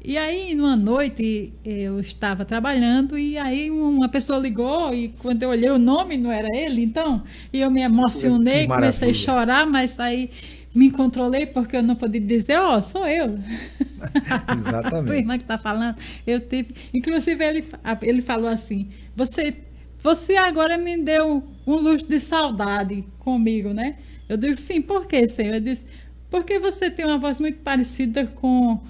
e aí numa noite eu estava trabalhando e aí uma pessoa ligou e quando eu olhei o nome não era ele, então, e eu me emocionei, comecei a chorar, mas aí me controlei porque eu não podia dizer, sou eu. Exatamente. A tua irmã que está falando, inclusive ele falou assim, você agora me deu um luxo de saudade comigo, né? Eu digo, sim, por quê, Senhor? Eu disse, porque você tem uma voz muito parecida com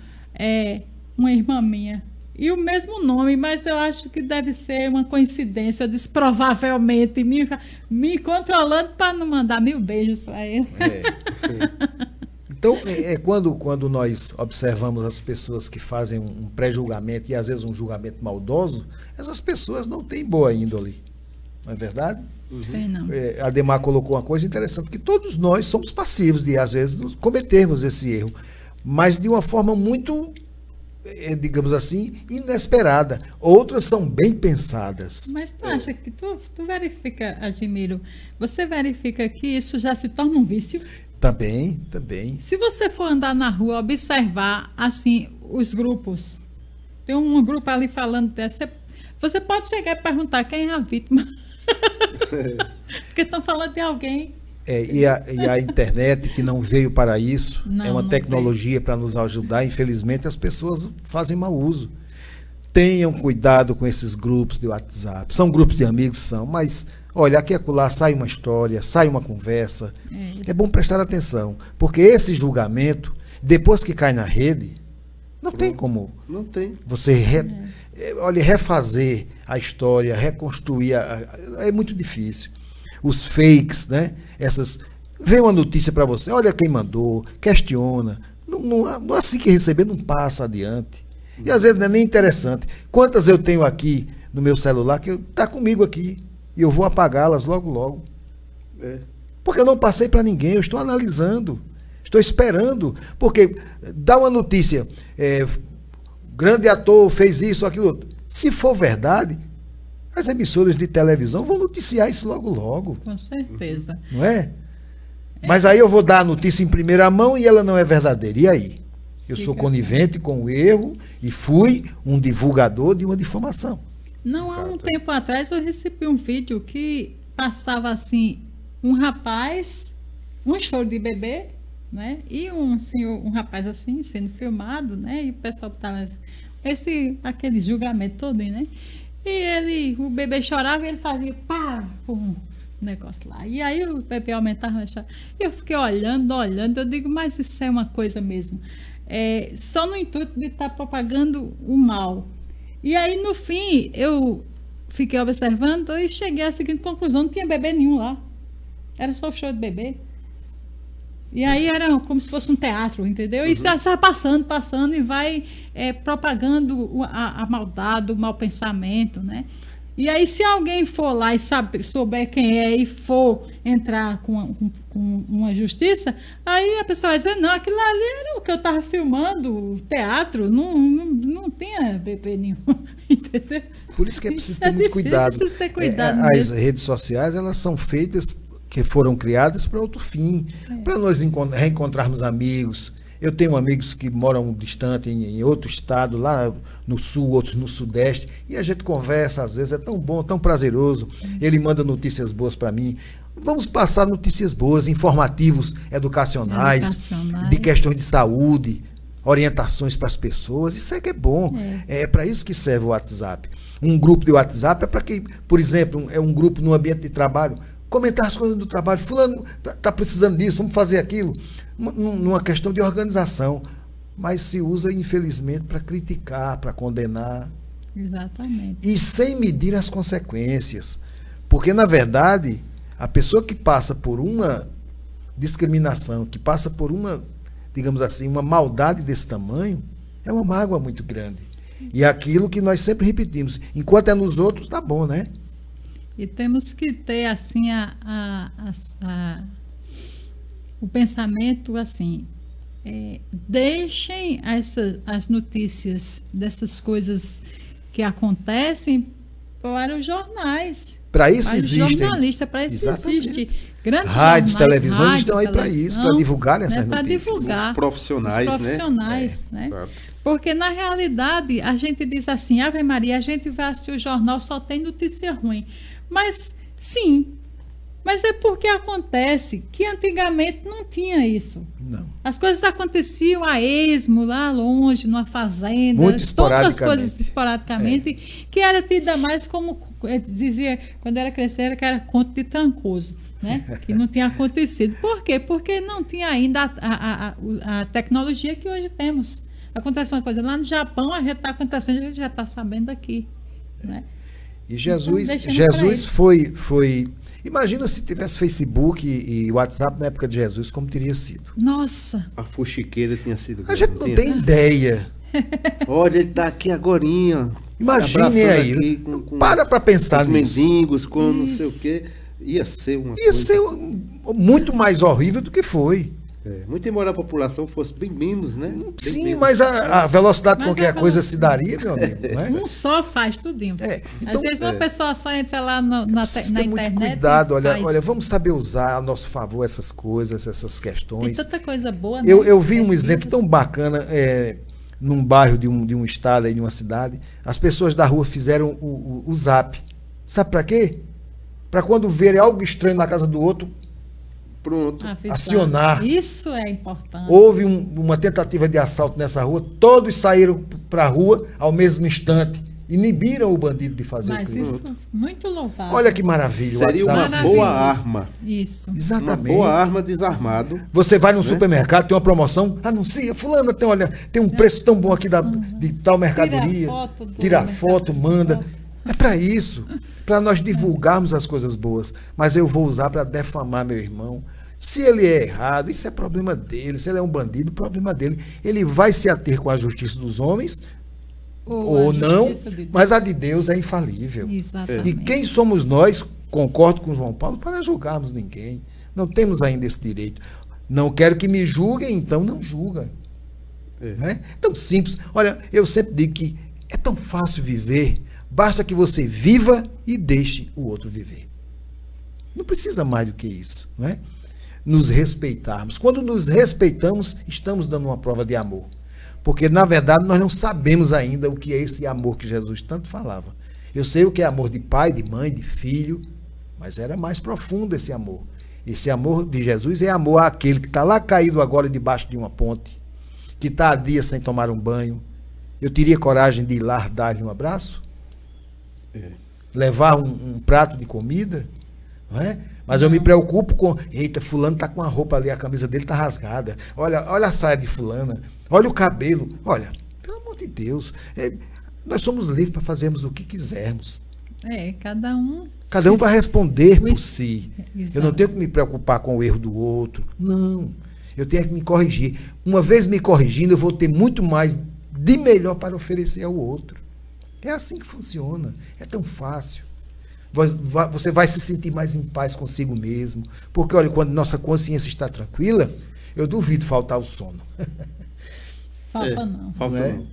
uma irmã minha. E o mesmo nome, mas eu acho que deve ser uma coincidência. Eu disse, provavelmente, me controlando para não mandar 1000 beijos para ele. Então, quando nós observamos as pessoas que fazem um pré-julgamento e às vezes um julgamento maldoso, essas pessoas não têm boa índole. Não é verdade? Tem não. A Ademar colocou uma coisa interessante, que todos nós somos passivos de, às vezes, cometermos esse erro, mas de uma forma muito, digamos assim, inesperada. Outras são bem pensadas. Mas tu acha que tu verifica, Admiro, você verifica que isso já se torna um vício? Também. Se você for andar na rua, observar, assim, os grupos, tem um grupo ali falando, você pode chegar e perguntar quem é a vítima. Porque estão falando de alguém. E a internet, que não veio para isso, é uma tecnologia para nos ajudar. Infelizmente, as pessoas fazem mau uso. Tenham cuidado com esses grupos de WhatsApp. São grupos de amigos, mas... Olha, aqui e acolá sai uma história, sai uma conversa. É bom prestar atenção, porque esse julgamento, depois que cai na rede, não tem como você refazer a história, reconstruir. É muito difícil. os fakes, né? Vem uma notícia para você, olha quem mandou, questiona. Não assim que receber, não passa adiante. E às vezes não é nem interessante. Quantas eu tenho aqui no meu celular que tá comigo aqui e eu vou apagá-las logo, logo. Porque eu não passei para ninguém, eu estou analisando, estou esperando. Porque dá uma notícia, grande ator fez isso, aquilo outro. Se for verdade, as emissoras de televisão vão noticiar isso logo, logo. Com certeza. Não é? Mas aí eu vou dar a notícia em primeira mão e ela não é verdadeira. E aí? Eu sou conivente com o erro e fui um divulgador de uma difamação. Não, há um tempo atrás eu recebi um vídeo que passava assim, um rapaz, um choro de bebê, né? E um senhor, um rapaz assim, sendo filmado, né? E o pessoal estava aquele julgamento todo, né? E o bebê chorava e ele fazia pá, pum, negócio lá. E aí o bebê aumentava, e eu fiquei olhando, eu digo, mas isso é uma coisa mesmo. Só no intuito de estar propagando o mal. E aí, no fim, eu fiquei observando e cheguei à seguinte conclusão, não tinha bebê nenhum lá. Era só o show de bebê. E aí era como se fosse um teatro, entendeu? E sai passando e vai propagando a maldade, o mau pensamento, né? E aí, se alguém for lá e souber quem é e for entrar com uma justiça, aí a pessoa vai dizer, não, aquilo ali era o que eu estava filmando, o teatro, não tinha bebê nenhum, entendeu? Por isso que é preciso ter muito cuidado. Precisa ter cuidado as redes sociais, elas são feitas, que foram criadas para outro fim, para nós reencontrarmos amigos. Eu tenho amigos que moram distante em outro estado, lá no sul, outros no sudeste, e a gente conversa, às vezes é tão bom, tão prazeroso. Ele manda notícias boas para mim. Vamos passar notícias boas, informativos, educacionais, de questões de saúde, orientações para as pessoas. Isso é que é bom. É para isso que serve o WhatsApp. Um grupo de WhatsApp é para que, por exemplo, é um grupo no ambiente de trabalho, comentar as coisas do trabalho. Fulano está precisando disso, vamos fazer aquilo. Numa questão de organização, mas se usa, infelizmente, para criticar, para condenar. Exatamente. E sem medir as consequências. Porque, na verdade, a pessoa que passa por uma discriminação, que passa por uma, digamos assim, uma maldade desse tamanho, é uma mágoa muito grande. E é aquilo que nós sempre repetimos, enquanto é nos outros, tá bom, né? E temos que ter, assim, o pensamento assim, deixem as notícias dessas coisas que acontecem para os jornais. Para isso existem. Jornalistas, para isso existe. Grandes rádios, jornais, televisões estão aí para isso, para divulgarem essas notícias. Para divulgar. Os profissionais, né? Porque, na realidade, a gente diz assim, Ave Maria, a gente vai assistir o jornal, só tem notícia ruim. Mas, sim, mas é porque acontece que antigamente não tinha isso. Não. As coisas aconteciam a esmo, lá longe, numa fazenda. Muito esporadicamente. Todas as coisas esporadicamente, que era tida mais como, dizia, quando era crescer, que era conto de Trancoso, né? Que não tinha acontecido. Por quê? Porque não tinha ainda a tecnologia que hoje temos. Acontece uma coisa lá no Japão, a gente está acontecendo, a gente já está sabendo aqui, né? E Jesus foi... Imagina se tivesse Facebook e WhatsApp na época de Jesus, como teria sido. Nossa! A fuxiqueira tinha sido... A gente não tem ideia. Olha, ele está aqui agorinha. Imaginem aí. Para pensar nisso. Mendigos, com não sei o quê. Ia ser uma coisa... Ia ser muito mais horrível do que foi. Muito embora a população fosse bem menos, né? Sim, menos. Mas a velocidade com que a coisa se daria, meu amigo. Não é? Um só faz tudinho. Então, às vezes uma pessoa só entra lá na internet. Muito cuidado, olha, vamos saber usar a nosso favor essas coisas, essas questões. Tem tanta coisa boa, né? Eu vi um exemplo tão bacana num bairro de um estado, aí, de uma cidade. As pessoas da rua fizeram o zap. Sabe para quê? Para quando verem algo estranho na casa do outro, pronto, acionar. Isso é importante. Houve uma tentativa de assalto nessa rua, todos saíram para a rua ao mesmo instante, inibiram o bandido de fazer o crime. Mas isso, muito louvável. Olha que maravilha. Seria uma boa arma. Isso. Exatamente. Uma boa arma desarmado. Você vai no supermercado, tem uma promoção, anuncia, fulana, tem um preço tão bom aqui de tal mercadoria. Tira foto, manda. É para isso, para nós divulgarmos as coisas boas. Mas eu vou usar para defamar meu irmão. Se ele é errado, isso é problema dele. Se ele é um bandido, problema dele. Ele vai se ater com a justiça dos homens ou não, mas a de Deus é infalível. Exatamente. E quem somos nós, concordo com João Paulo, para julgarmos ninguém. Não temos ainda esse direito. Não quero que me julguem, então não julga. Não é tão simples. Olha, eu sempre digo que é tão fácil viver. Basta que você viva e deixe o outro viver. Não precisa mais do que isso, não é? Nos respeitarmos. Quando nos respeitamos, estamos dando uma prova de amor. Porque, na verdade, nós não sabemos ainda o que é esse amor que Jesus tanto falava. Eu sei o que é amor de pai, de mãe, de filho, mas era mais profundo esse amor. Esse amor de Jesus é amor àquele que está lá caído agora debaixo de uma ponte, que está há dias sem tomar um banho. Eu teria coragem de ir lá dar-lhe um abraço? Levar um prato de comida? Não é? Mas eu me preocupo com... Eita, fulano está com a roupa ali, a camisa dele está rasgada. Olha a saia de fulana. Olha o cabelo. Olha, pelo amor de Deus, nós somos livres para fazermos o que quisermos. Cada um... Cada um vai responder por si. Exato. Eu não tenho que me preocupar com o erro do outro. Não. Eu tenho que me corrigir. Uma vez me corrigindo, eu vou ter muito mais de melhor para oferecer ao outro. É assim que funciona. É tão fácil. Você vai se sentir mais em paz consigo mesmo. Porque, olha, quando nossa consciência está tranquila, eu duvido faltar o sono. Falta não. Falta Não é? não.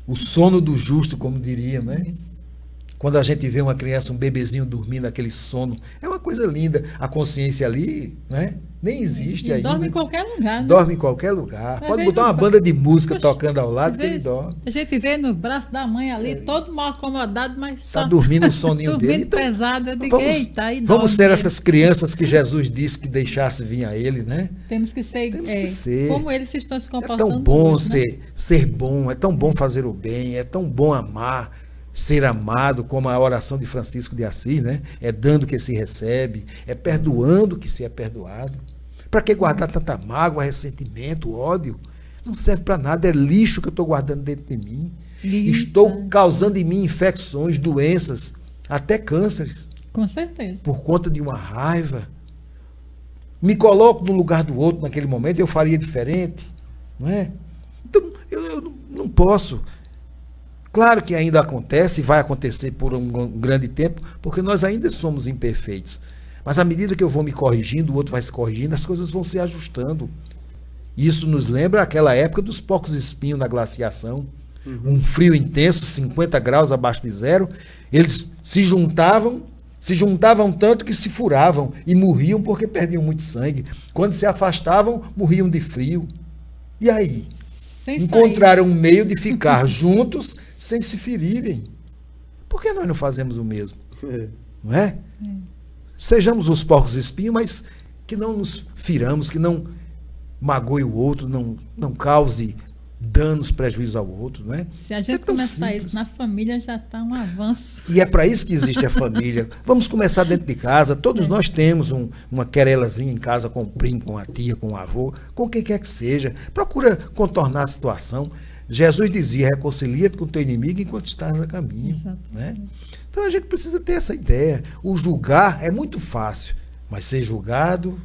O sono do justo, como diria, né? Isso. Quando a gente vê uma criança, um bebezinho dormindo naquele sono, é uma coisa linda. A consciência ali, né? Nem existe E ainda. dorme em qualquer lugar, né? Dorme em qualquer lugar. Às Pode vezes botar uma não- banda de música Poxa, tocando ao lado às que ele vezes dorme. A gente vê no braço da mãe ali, todo mal acomodado, mas Está só dormindo o soninho dormindo dele. Então, pesado. Eu digo, eita, aí dorme vamos ser ele. essas crianças que Jesus disse que deixasse vir a ele, né? Temos que ser, Temos que ser. como eles estão se É comportando. tão bom hoje, né? ser bom, é tão bom fazer o bem, é tão bom amar, ser amado, como a oração de Francisco de Assis, né? É dando que se recebe, é perdoando que se é perdoado. Para que guardar tanta mágoa, ressentimento, ódio? Não serve para nada, é lixo que eu estou guardando dentro de mim. Eita. Estou causando em mim infecções, doenças, até cânceres, Com certeza. por conta de uma raiva. Me coloco no lugar do outro naquele momento, eu faria diferente, não é? Então, eu não posso. Claro que ainda acontece, e vai acontecer por um grande tempo, porque nós ainda somos imperfeitos. Mas à medida que eu vou me corrigindo, o outro vai se corrigindo, as coisas vão se ajustando. Isso nos lembra aquela época dos porcos espinhos na glaciação. Um frio intenso, 50 graus abaixo de zero. Eles se juntavam tanto que se furavam e morriam porque perdiam muito sangue. Quando se afastavam, morriam de frio. E aí? Sem sair. Encontraram um meio de ficar juntos sem se ferirem. Por que nós não fazemos o mesmo? Não é? Sejamos os porcos espinhos, mas que não nos firamos, que não magoe o outro, não cause danos, prejuízos ao outro, não é? Se a gente É tão começar simples. isso na família, já está um avanço. E é para isso que existe a família. Vamos começar dentro de casa. Todos nós temos uma querelazinha em casa com o primo, com a tia, com o avô, com quem quer que seja. Procura contornar a situação. Jesus dizia, reconcilia-te com o teu inimigo enquanto estás a caminho. Exatamente. Né? Então a gente precisa ter essa ideia. O julgar é muito fácil, mas ser julgado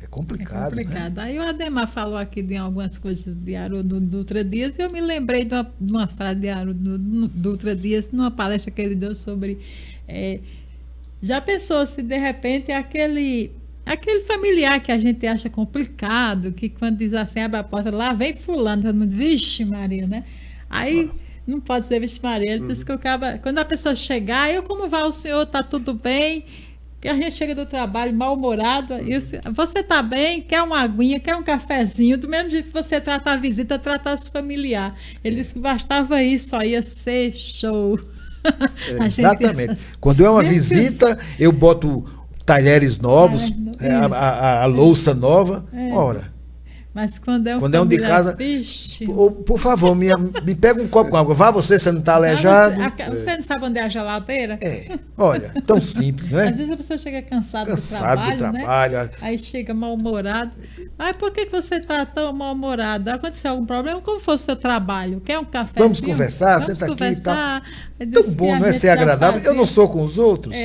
é complicado. É complicado. Né? Aí o Ademar falou aqui de algumas coisas de Haroldo Dutra Dias e eu me lembrei de uma frase de Haroldo Dutra Dias numa palestra que ele deu sobre... já pensou se de repente aquele familiar que a gente acha complicado, que quando diz assim, abre a porta, lá vem fulano, todo mundo, vixe Maria, né? Aí... Não pode ser vixe Maria. Ele disse que quando a pessoa chegar, como vai o senhor? Tá tudo bem? Que a gente chega do trabalho mal-humorado. E você tá bem? Quer uma aguinha? Quer um cafezinho? Do mesmo jeito que você trata a visita, trata os familiar. Ele disse que bastava isso, só ia ser show. A gente Exatamente. acha- Quando é uma Meu Deus. visita, eu boto talheres novos, a louça nova. Ora, Mas quando é um Quando é um de familiar, casa, vixe. por favor, me pega um copo com água. Vá você não está aleijado. Você não sabe onde é a geladeira? Olha, tão simples, né? Às vezes a pessoa chega cansada Cansado do do trabalho, trabalho. né? Aí chega mal-humorado. Ai, por que você está tão mal-humorado? Aconteceu algum problema? Como foi o seu trabalho? Quer um café? Vamos conversar? Senta aqui e tal. Tão bom, não é ser agradável? Eu não sou com os outros?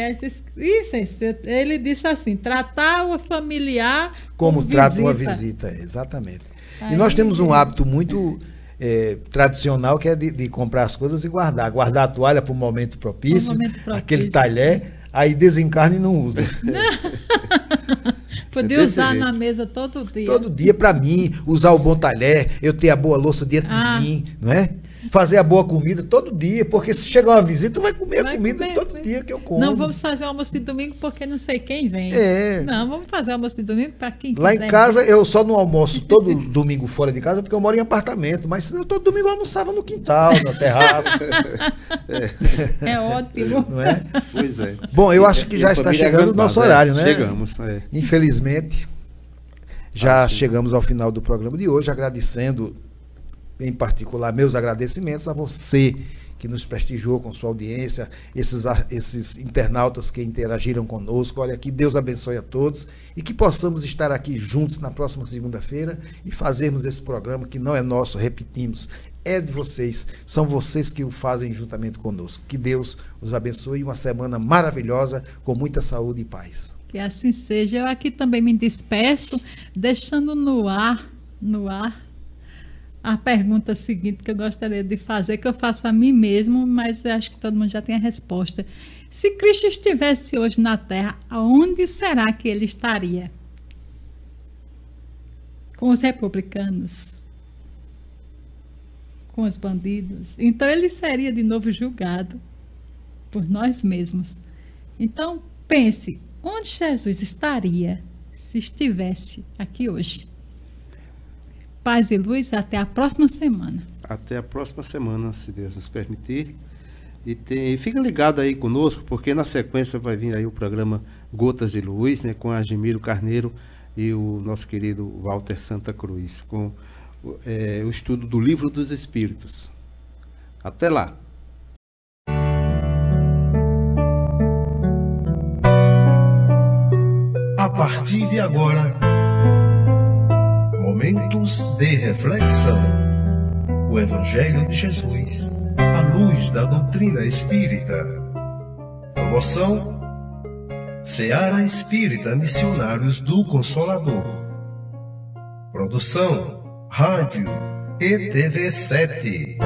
Isso, ele disse assim, tratar o familiar como trata uma visita, exatamente. Aí, e nós temos um hábito muito tradicional, que é de comprar as coisas e guardar. Guardar a toalha para o momento propício, aquele talher, aí desencarna e não usa. Podia usar jeito. Na mesa todo dia. Todo dia, para mim, usar o bom talher, eu ter a boa louça dentro de mim, não é? Fazer a boa comida todo dia, porque se chegar uma visita, vai comer a comida todo dia que eu como. Não vamos fazer o almoço de domingo porque não sei quem vem. Não, vamos fazer o almoço de domingo para quem Lá quiser. Em casa, eu só não almoço todo domingo fora de casa, porque eu moro em apartamento, mas senão todo domingo eu almoçava no quintal, no terraço. É ótimo. Não é? Pois é. Bom, eu acho que já está chegando o nosso horário, né? Chegamos. Infelizmente, já chegamos ao final do programa de hoje, agradecendo, em particular, meus agradecimentos a você que nos prestigiou com sua audiência, esses internautas que interagiram conosco. Olha, que Deus abençoe a todos e que possamos estar aqui juntos na próxima segunda-feira e fazermos esse programa que não é nosso, repetimos, é de vocês, são vocês que o fazem juntamente conosco. Que Deus os abençoe e uma semana maravilhosa, com muita saúde e paz. Que assim seja. Eu aqui também me despeço, deixando no ar, a pergunta seguinte que eu gostaria de fazer, que eu faço a mim mesmo, mas eu acho que todo mundo já tem a resposta. Se Cristo estivesse hoje na Terra, aonde será que ele estaria? Com os republicanos? Com os bandidos? Então ele seria de novo julgado por nós mesmos. Então pense, onde Jesus estaria se estivesse aqui hoje? Paz e luz, até a próxima semana. Até a próxima semana, se Deus nos permitir. E fica ligado aí conosco, porque na sequência vai vir aí o programa Gotas de Luz, né, com Argemiro Carneiro e o nosso querido Walter Santa Cruz, com o estudo do Livro dos Espíritos. Até lá. A partir de agora, momentos de reflexão. O Evangelho de Jesus, à luz da doutrina espírita. Promoção: Seara Espírita Missionários do Consolador. Produção: Rádio ETV7.